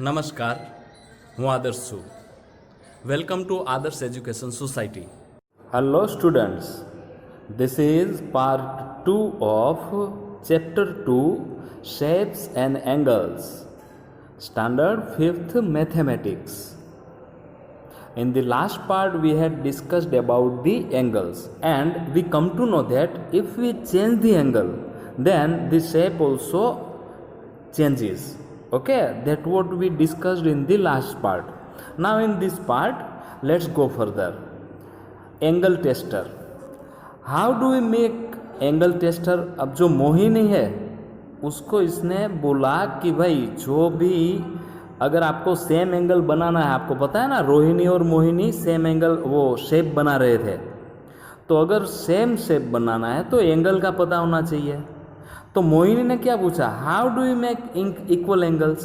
નમસ્કાર, હું આદર્શ છું. વેલકમ ટુ આદર્શ education society. Hello students, this is part 2 of chapter 2 Shapes and Angles, standard 5th mathematics. In the last part we had discussed about the angles and we come to know that if we change the angle then the shape also changes. Okay, that what we discussed in the last part. Now in this part let's go further. Angle tester. How do we make angle tester? अब जो मोहिनी है उसको इसने बोला कि भाई जो भी अगर आपको सेम एंगल बनाना है, आपको पता है ना रोहिणी और मोहिनी सेम एंगल वो शेप बना रहे थे, तो अगर सेम शेप बनाना है तो एंगल का पता होना चाहिए. तो मोहिनी ने क्या पूछा, how do you make equal angles?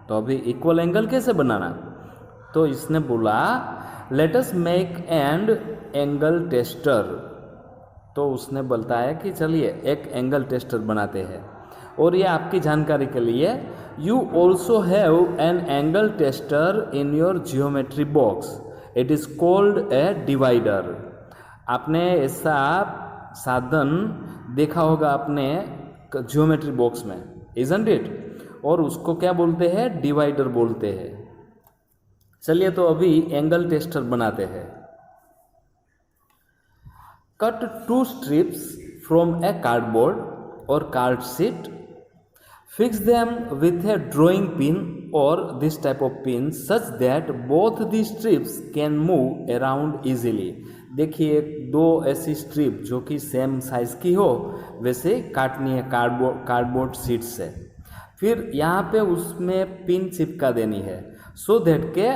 तो अभी इक्वल एंगल कैसे बनाना? तो इसने बोला let us make and angle tester. तो उसने बताया कि चलिए एक एंगल टेस्टर बनाते हैं. और ये आपकी जानकारी के लिए, you also have an angle tester in your geometry box. It is called a divider. आपने ऐसा साधन देखा होगा अपने जियोमेट्री बॉक्स में, इजंट इट? और उसको क्या बोलते हैं? डिवाइडर बोलते हैं. चलिए तो अभी एंगल टेस्टर बनाते हैं. Cut 2 strips from a cardboard और card sheet. Fix them with a drawing pin और this type of pin such that both the strips can move around easily. देखिए दो ऐसी स्ट्रिप जो कि सेम साइज की हो वैसे काटनी है कार्डबोर्ड शीट से. फिर यहाँ पे उसमें पिन चिपका देनी है सो दैट के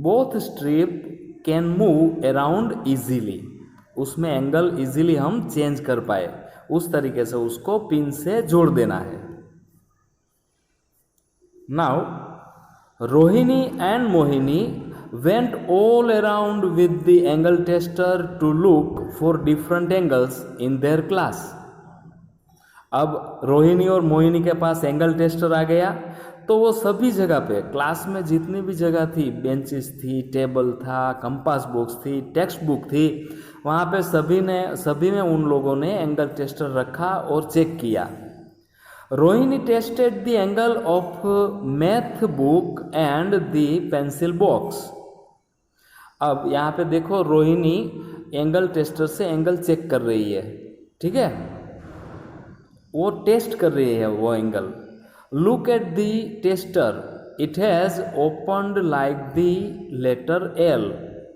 both strip can move around easily. उसमें एंगल इजीली हम चेंज कर पाए, उस तरीके से उसको पिन से जोड़ देना है. Now Rohini and Mohini went all around with the angle tester to look for different angles in their class. अब रोहिणी और मोहिनी के पास एंगल टेस्टर आ गया तो वो सभी जगह पे क्लास में जितनी भी जगह थी, बेंचेस थी, टेबल था, कंपास बॉक्स थी, टेक्स्ट बुक थी, वहाँ पे सभी में उन लोगों ने एंगल टेस्टर रखा और चेक किया. Rohini tested the angle of math book and the pencil box. अब यहाँ पे देखो रोहिणी एंगल टेस्टर से एंगल चेक कर रही है, ठीक है, वो टेस्ट कर रही है वो angle. Look at the tester, it has opened like the letter L.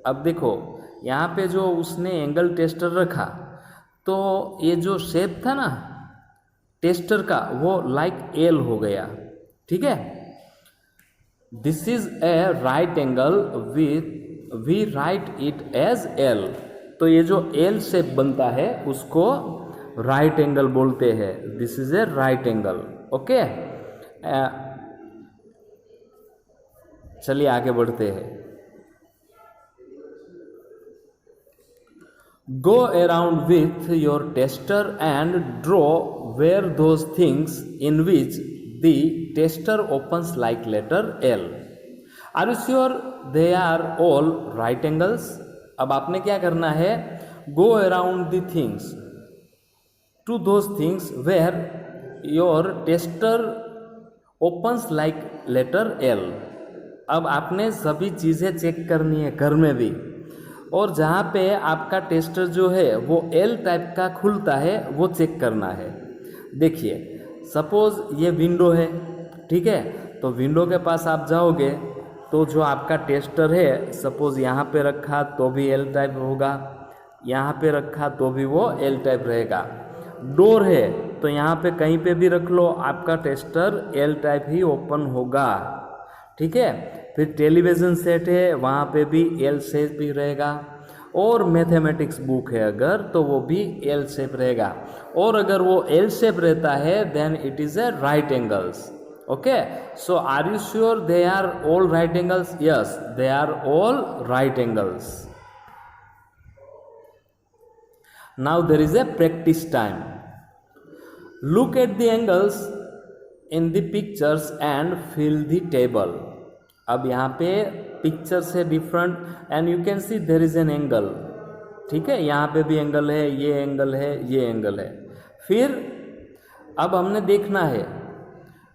अब देखो यहाँ पे जो उसने एंगल टेस्टर रखा तो ये जो शेप था ना टेस्टर का वो लाइक एल हो गया, ठीक है. This is a right angle with we write it as L. तो ये जो एल शेप बनता है उसको राइट एंगल बोलते हैं. This is a right angle. Okay, चलिए आगे बढ़ते हैं. Go around with your tester and draw where those things in which the tester opens like letter L. Are you sure they are all right angles? अब आपने क्या करना है, go around the things to those things where your tester opens like letter L. अब आपने सभी चीज़ें check करनी है घर में भी, और जहाँ पे आपका टेस्टर जो है वो एल टाइप का खुलता है वो चेक करना है. देखिए सपोज़ ये विंडो है, ठीक है, तो विंडो के पास आप जाओगे तो जो आपका टेस्टर है सपोज़ यहाँ पे रखा तो भी एल टाइप होगा, यहाँ पे रखा तो भी वो एल टाइप रहेगा. डोर है तो यहाँ पे कहीं पे भी रख लो आपका टेस्टर एल टाइप ही ओपन होगा, ठीक है. फिर टेलीविज़न सेट है वहाँ पे भी एल शेप ही रहेगा. और मैथमेटिक्स बुक है अगर तो वो भी एल शेप रहेगा. और अगर वो एल शेप रहता है then it is a right angles. Okay, so are you sure they are all right angles? Yes, they are all right angles. Now there is a practice time. Look at the angles in the pictures and fill the table. अब यहाँ पे picture से different and you can see there is an angle, ठीक है, यहाँ पे भी angle है, ये एंगल है, ये एंगल है। फिर अब हमने देखना है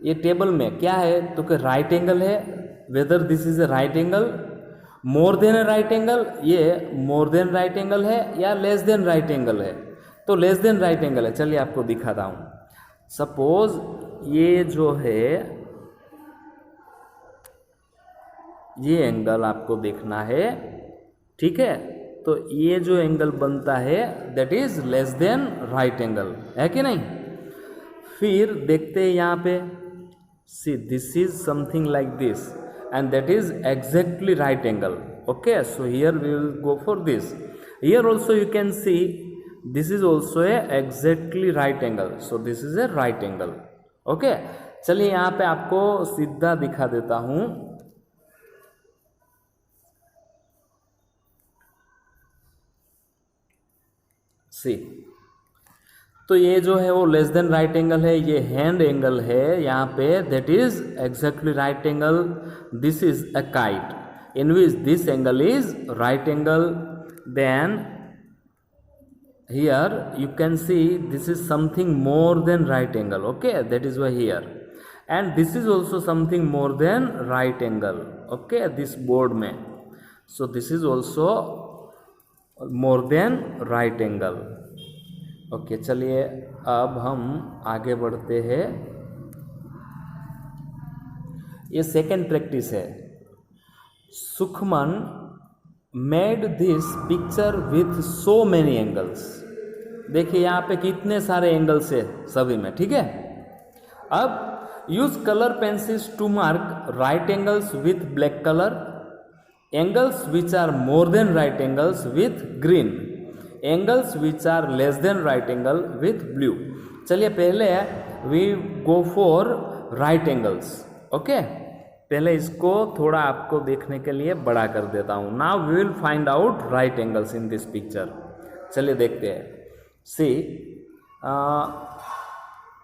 ये टेबल में क्या है, तो कि राइट एंगल है, whether this is a right angle, more then a right angle, ये मोर देन राइट एंगल है या लेस देन राइट एंगल है, तो लेस देन राइट एंगल है। चलिए आपको दिखाता हूँ। सपोज ये जो है ये एंगल आपको देखना है, ठीक है, तो ये जो एंगल बनता है that is less than right angle, है कि नहीं। फिर देखते हैं यहाँ पे, see this is something like this and that is exactly right angle, okay. So here we will go for this. Here also you can see this is also a exactly right angle, so this is a right angle, okay. चलिए यहाँ पे आपको सीधा दिखा देता हूँ। सी, तो ये जो है वो लेस देन राइट एंगल है, ये हैंड एंगल है यहाँ पे, that is exactly right angle. This is a kite in which this angle is right angle. Then here you can see this is something more than right angle, okay, that is why here, and this is also something more than right angle, okay, this board mein, so this is also more than right angle, okay। चलिए अब हम आगे बढ़ते हैं। ये second practice है। Sukhman made this picture with so many angles. देखिए यहाँ पे कितने सारे एंगल्स है सभी में, ठीक है। अब use colour pencils to mark right angles with black colour, angles which are more than right angles with green, angles which are less than right angle with blue. चलिए पहले we go for right angles, okay. पहले इसको थोड़ा आपको देखने के लिए बड़ा कर देता हूँ। Now we will find out right angles in this picture. चलिए देखते हैं। See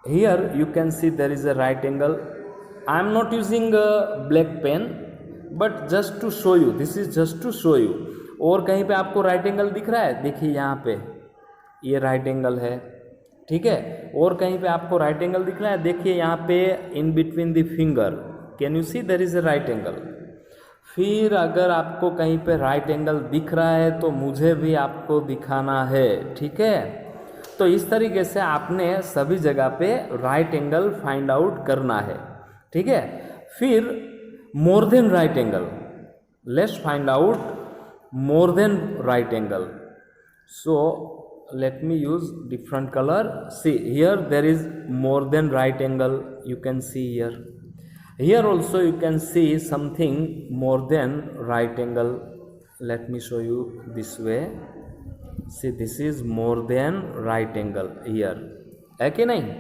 here you can see there is a right angle. I am not using black pen but just to show you, this is just to show you. और कहीं पे आपको right angle दिख रहा है, देखिए यहाँ पे ये राइट एंगल है, ठीक है। और कहीं पे आपको राइट एंगल दिख रहा है, देखिए यहाँ पे in between the finger can you see there is a right angle. फिर अगर आपको कहीं पे राइट एंगल दिख रहा है तो मुझे भी आपको दिखाना है, ठीक है। तो इस तरीके से आपने सभी जगह पे राइट एंगल फाइंड आउट करना है, ठीक है। फिर मोर than right angle, let's find out more than right angle. So let me use different color. See here there is more than right angle, you can see here. Here also you can see something more than right angle. Let me show you this way. See this is more than right angle here, है कि नहीं।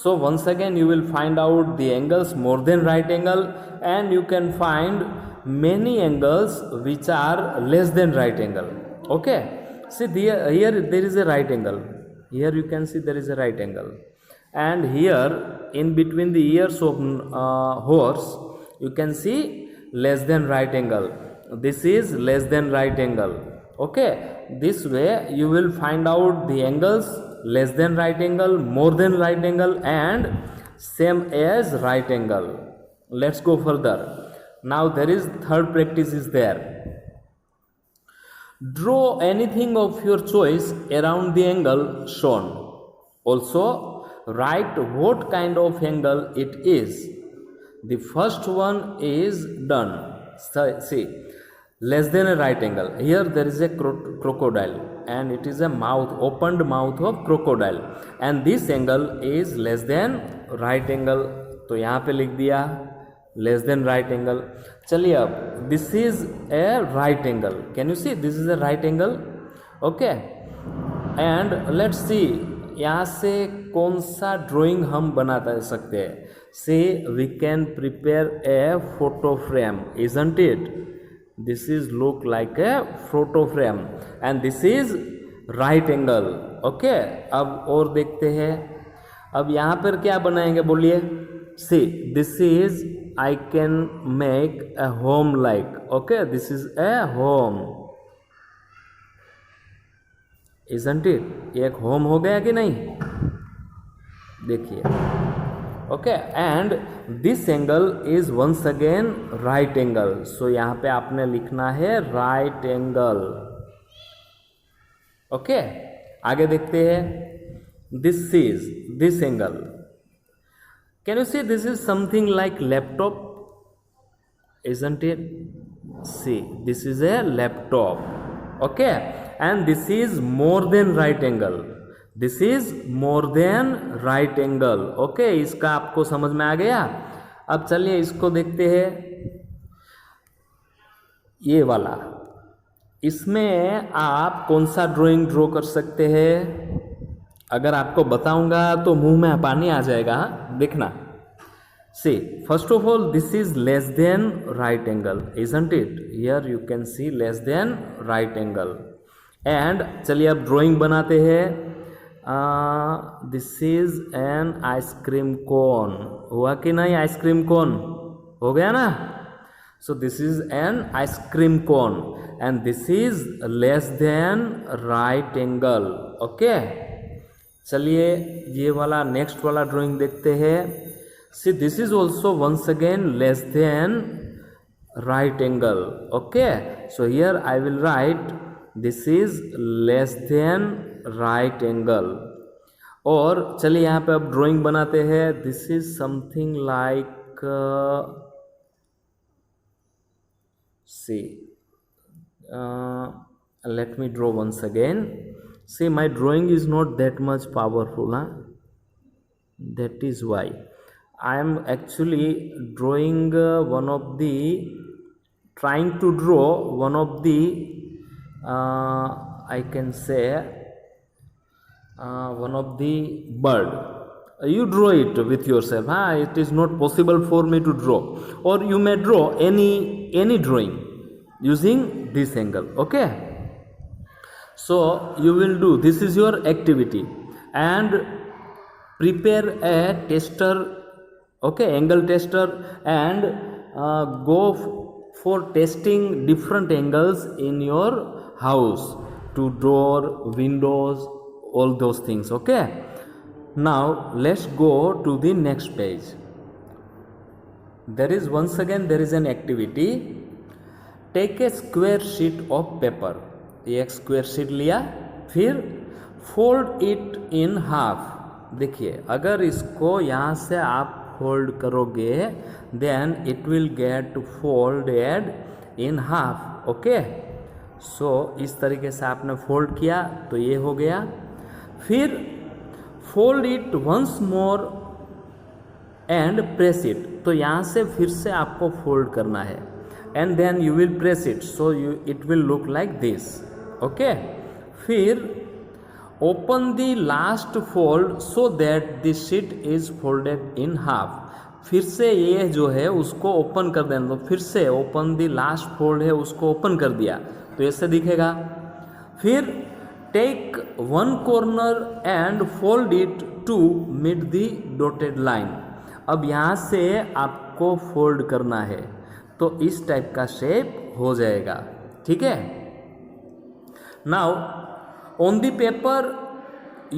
So once again you will find out the angles more than right angle and you can find many angles which are less than right angle, okay। See here there is a right angle, here you can see there is a right angle, and here in between the ears of horse you can see less than right angle, this is less than right angle, okay। This way you will find out the angles less than right angle, more than right angle and same as right angle. Let's go further. Now there is third practice is there. Draw anything of your choice around the angle shown. Also, write what kind of angle it is. The first one is done. See, less than a right angle. Here there is a crocodile and it is a mouth, opened mouth of crocodile. And this angle is less than right angle. तो यहाँ पे लिख दिया less than right angle. चलिए अब this is a right angle, can you C this is a right angle, okay. And let's see यहाँ से कौन सा ड्राइंग हम बना सकते हैं। So we can prepare a photo frame, isn't it. This is look like a photo frame and this is right angle, okay. अब और देखते हैं, अब यहाँ पर क्या बनाएंगे बोलिए। see, this is, I can make a home like, okay, this is a home, isn't it? ये एक होम हो गया कि नहीं? देखिए, okay, and this angle is once again right angle, so यहाँ पे आपने लिखना है राइट एंगल, ओके। आगे देखते हैं, this is this angle, can you C this is something like laptop, isn't it? See, this is a laptop, okay, and this is more than right angle, this is more than right angle, okay, इसका आपको समझ में आ गया। अब चलिए इसको देखते हैं, ये वाला, इसमें आप कौन सा ड्राइंग ड्रॉ कर सकते हैं? अगर आपको बताऊंगा तो मुंह में पानी आ जाएगा, देखना। See, first of all, this is less than right angle, isn't it? Here you can see less than right angle. And चलिए अब ड्राइंग बनाते हैं। This is an ice cream cone, हुआ कि नहीं? आइसक्रीम कोन हो गया ना? So this is an ice cream cone and this is less than right angle, okay? चलिए ये वाला नेक्स्ट वाला ड्राइंग देखते हैं। See, this is also once again less than right angle, okay, so here I will write this is less than right angle। और चलिए यहाँ पे अब ड्राइंग बनाते हैं। this is something like see, let me draw once again। see, my drawing is not that much powerful, huh? that is why I am actually drawing trying to draw one of the I can say one of the bird। you draw it with yourself, it is not possible for me to draw, or you may draw any drawing using this angle, okay? so you will do, this is your activity, and prepare a tester, okay, angle tester, and go for testing different angles in your house, to door, windows, all those things, okay? now let's go to the next page। there is once again there is an activity, take a square sheet of paper। एक square sheet लिया, फिर fold it in half. देखिए, अगर इसको यहाँ से आप fold करोगे then it will get folded in half, okay. So इस तरीके से आपने फोल्ड किया तो ये हो गया। फिर fold it once more and press it, तो यहाँ से फिर से आपको फोल्ड करना है, and then you will press it, so it will look like this, okay. फिर open the last fold so that this sheet is folded in half. फिर से ये जो है उसको ओपन कर देना, तो फिर से ओपन द लास्ट फोल्ड है उसको ओपन कर दिया तो ऐसे दिखेगा। फिर take one corner and fold it to meet the dotted line. अब यहाँ से आपको फोल्ड करना है तो इस टाइप का शेप हो जाएगा, ठीक है। Now on the paper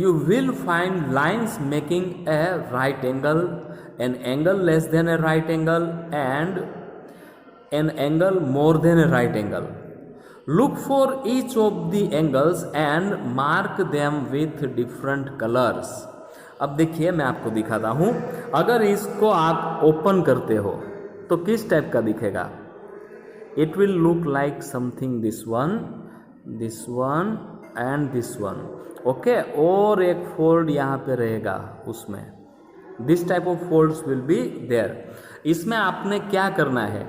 you will find lines making a right angle, an angle less than a right angle, and an angle more than a right angle। look for each of the angles and mark them with different colors। अब देखिए मैं आपको दिखाता हूँ, अगर इसको आप open करते हो तो किस टाइप का दिखेगा? it will look like something this one and this one, okay. और एक फोल्ड यहाँ पे रहेगा उसमें, this type of folds will be there. इसमें आपने क्या करना है,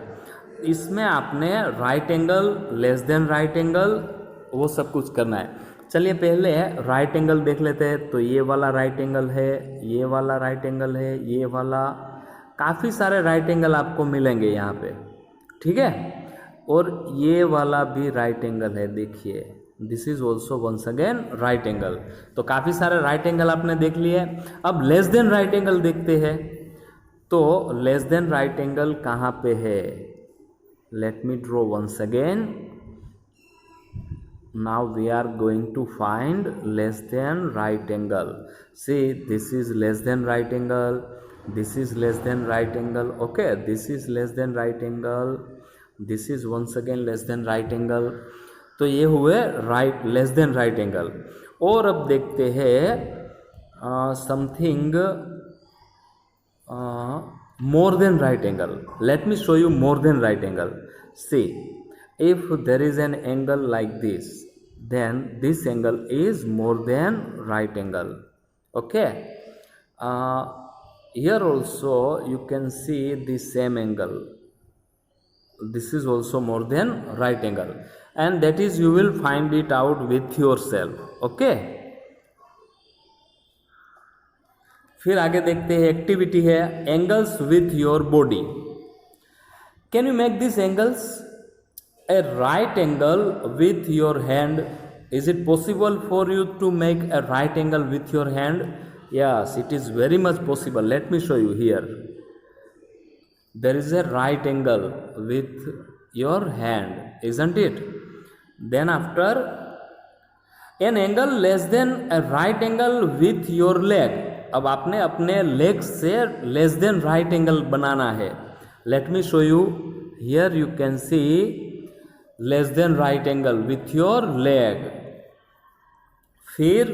इसमें आपने right angle, less than right angle, वो सब कुछ करना है। चलिए पहले राइट एंगल देख लेते हैं। तो ये वाला राइट एंगल है, ये वाला राइट एंगल है, ये वाला, काफ़ी सारे राइट एंगल आपको मिलेंगे यहाँ पे, ठीक है। और ये वाला भी राइट एंगल है, देखिए this is also once again right angle. तो काफ़ी सारे राइट एंगल आपने देख लिए। अब लेस देन राइट एंगल देखते हैं। तो लेस देन राइट एंगल कहाँ पे है? Let me draw once again. Now we are going to find less than right angle. See, this is less than right angle, this is less than right angle, okay, this is less than right angle, this is once again less than right angle. तो ये हुए right less than right angle. और अब देखते हैं something more than right angle. Let me show you more than right angle. See, if there is an angle like this, then this angle is more than right angle. Okay, here also you can see the same angle. This is also more than right angle, and that is you will find it out with yourself. Okay, फिर आगे देखते हैं. Activity है angles with your body. Can you make this angles? A right angle with your hand. Is it possible for you to make a right angle with your hand? Yes, it is very much possible. Let me show you here. There is a right angle with your hand, isn't it? Then after, an angle less than a right angle with your leg. अब आपने अपने leg से less than right angle बनाना है. Let me show you. Here you can see less than right angle with your leg. फिर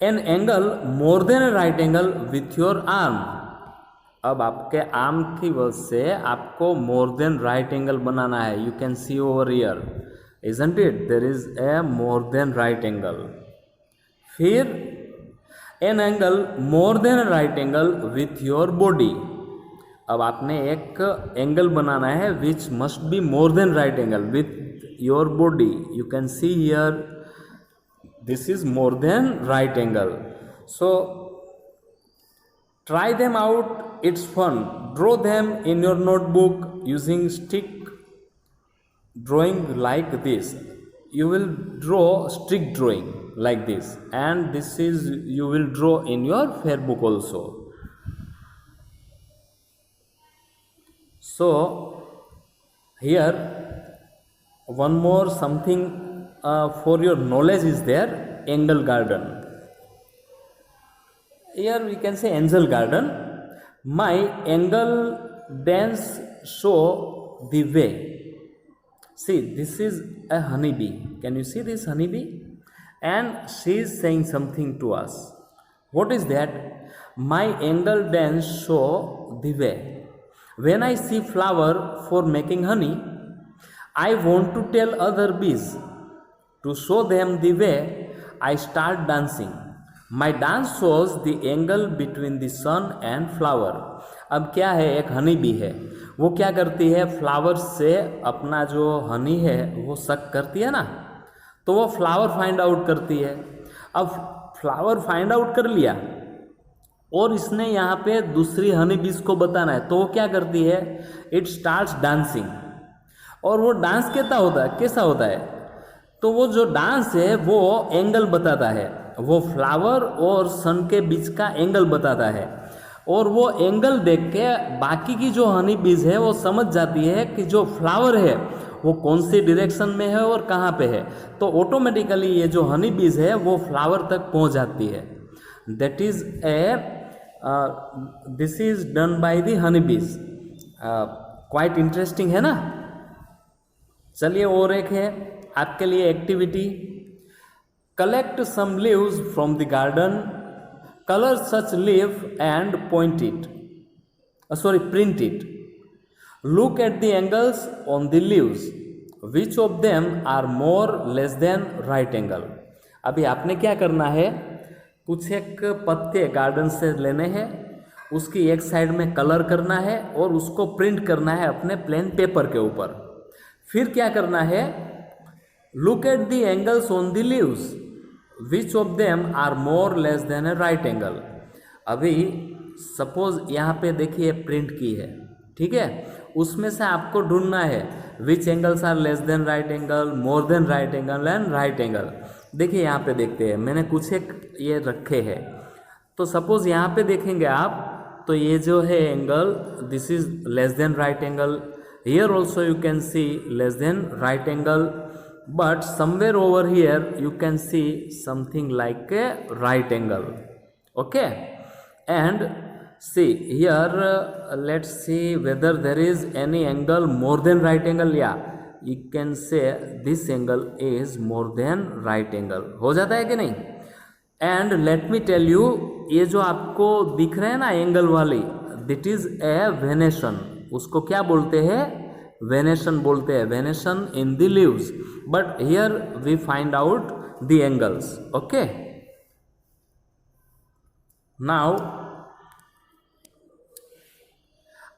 an angle more than right angle with your arm. अब आपके arm की वजह से आपको मोर देन राइट एंगल बनाना है. You can see over here, isn't it? There is a more than right angle. फिर an angle more than right angle with your body. अब आपने एक एंगल बनाना है which must be more than right angle with your body. You can see here this is more than right angle. So try them out, it's fun. Draw them in your notebook using stick drawing like this. You will draw stick drawing like this, and this is you will draw in your fair book also. So here one more something for your knowledge is there. Angle garden. Here we can say angel garden. My angle dance show the way. See, this is a honeybee. Can you see this honeybee? And she is saying something to us. What is that? My angle dance show the way. When I see flower for making honey, I want to tell other bees. To show them the way, I start dancing. My dance shows the angle between the sun and flower. अब क्या है, एक honey bee है, वो क्या करती है, flowers से अपना जो हनी है वो सक करती है ना, तो वो फ्लावर फाइंड आउट करती है. अब फ्लावर फाइंड आउट कर लिया और इसने यहाँ पे दूसरी हनी बीज को बताना है, तो वो क्या करती है, इट स्टार्ट्स डांसिंग. और वो डांस कैसा होता है, तो वो जो डांस है वो एंगल बताता है, वो फ्लावर और सन के बीच का एंगल बताता है. और वो एंगल देख के बाकी की जो हनी बीज है वो समझ जाती है कि जो फ्लावर है वो कौन सी डायरेक्शन में है और कहाँ पे है, तो ऑटोमेटिकली ये जो हनी बीज है वो फ्लावर तक पहुँच जाती है. That is this is done by the honey bees. Quite interesting है ना. चलिए और एक है आपके लिए activity. Collect some leaves from the garden. Color such leaf and print it. Look at the angles on the leaves. Which of them are more less than right angle? अभी आपने क्या करना है, कुछ एक पत्ते गार्डन से लेने हैं, उसकी एक साइड में कलर करना है और उसको प्रिंट करना है अपने प्लेन पेपर के ऊपर. फिर क्या करना है, look at the angles on the leaves. Which of them are more less than a right angle. अभी सपोज यहाँ पे देखिए प्रिंट की है, ठीक है, उसमें से आपको ढूंढना है which angles are less than right angle, more than right angle and right angle. देखिए यहाँ पे देखते हैं, मैंने कुछ एक ये रखे हैं, तो सपोज यहाँ पे देखेंगे आप तो ये जो है angle this is less than right angle. Here also you can see less than right angle, but somewhere over here you can see something like a right angle. Okay, and see here let's see whether there is any angle more than right angle. Yeah, you can say this angle is more than right angle. हो जाता है कि नहीं? And let me tell you, ये जो आपको दिख रहे हैं ना एंगल वाली, that is a venation. उसको क्या बोलते हैं? वेनेशन बोलते हैं. Venation in the leaves, but here we find out the angles. Okay, now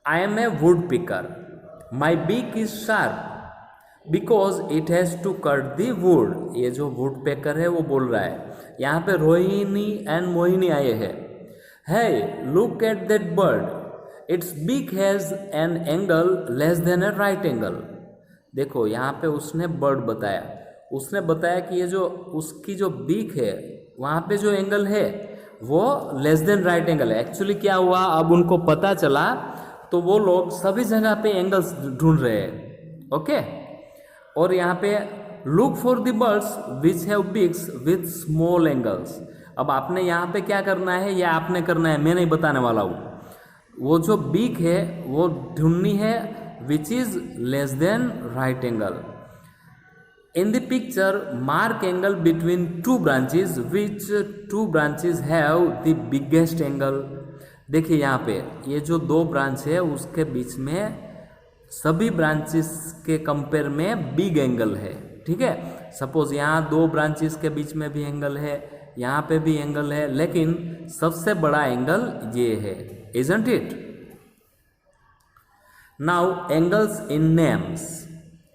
I am a wood picker. My beak is sharp because it has to cut the wood. ये जो would picker है वो बोल रहा है. यहाँ पे Rohini and Mohini आए हैं. है, look at that bird, its beak has an angle less than a right angle. देखो यहाँ पे उसने बर्ड बताया. उसने बताया कि ये जो उसकी जो बीक है वहाँ पे जो एंगल है वो लेस देन राइट एंगल है. एक्चुअली क्या हुआ, अब उनको पता चला तो वो लोग सभी जगह पे एंगल्स ढूंढ रहे हैं. ओके, और यहाँ पे look for the birds which have beaks with small angles. अब आपने यहाँ पे क्या करना है, या आपने करना है, मैं नहीं बताने वाला हूँ. वो जो बीक है वो ढूंढनी है which is less than right angle. In the picture mark angle between two branches which two branches have the biggest angle. देखिए यहाँ पे ये जो दो ब्रांच है उसके बीच में सभी ब्रांचेस के कंपेयर में बिग एंगल है. ठीक है, सपोज यहाँ दो ब्रांचेस के बीच में भी एंगल है, यहाँ पे भी एंगल है, लेकिन सबसे बड़ा एंगल ये है. Isn't it? Now angles in names.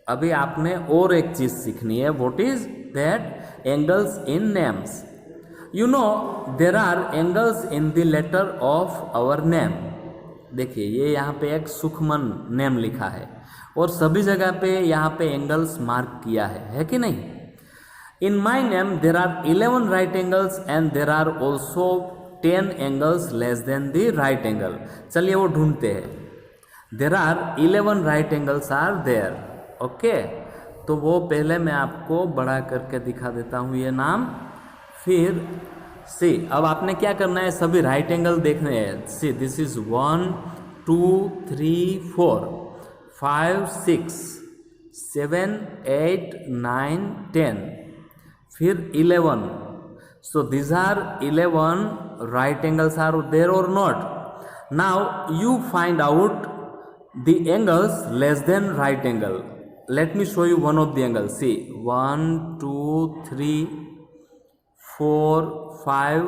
अभी आपने और एक चीज सीखनी है. What is that? Angles in names. You know there are angles in the letter of our name. देखिए ये यहाँ पे एक सुखमन नेम लिखा है और सभी जगह पे यहाँ पे एंगल्स मार्क किया है कि नहीं? In my name there are 11 right angles and there are also 10 angles less than the right angle. चलिए वो ढूंढते हैं. There are 11 right angles are there. Okay, तो वो पहले मैं आपको बड़ा करके दिखा देता हूँ ये नाम. फिर सी, अब आपने क्या करना है, सभी राइट एंगल देखने हैं. सी, दिस इज 1 2 3 4 5 6 7 8 9 10, फिर 11. So these are 11 right angles are there or not? Now you find out the angles less than right angle. Let me show you one of the angles. See, 1 2 3 4 5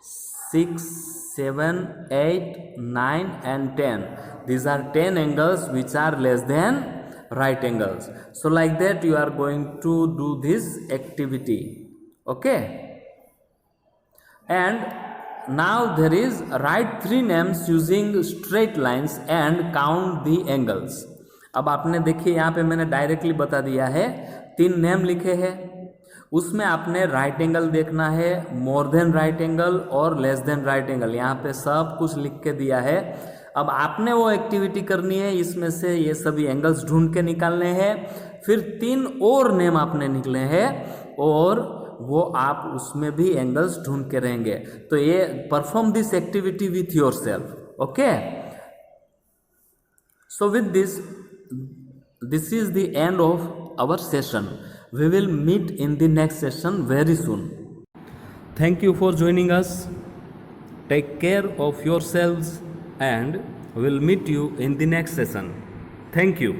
6 7 8 9 and 10. These are 10 angles which are less than right angles. So like that you are going to do this activity. Okay, and now there is write 3 names using straight lines and count the angles. अब आपने देखिए यहाँ पे मैंने directly बता दिया है. 3 name लिखे हैं, उसमें आपने राइट एंगल देखना है, मोर देन राइट एंगल और लेस देन राइट एंगल. यहाँ पे सब कुछ लिख के दिया है. अब आपने वो एक्टिविटी करनी है, इसमें से ये सभी एंगल्स ढूंढ के निकालने हैं. फिर 3 और नेम आपने निकले हैं और वो आप उसमें भी एंगल्स ढूंढ के रहेंगे. तो ये perform this activity with yourself. Okay, so with this is the end of our session. We will meet in the next session very soon. Thank you for joining us. Take care of yourselves and we'll meet you in the next session. Thank you.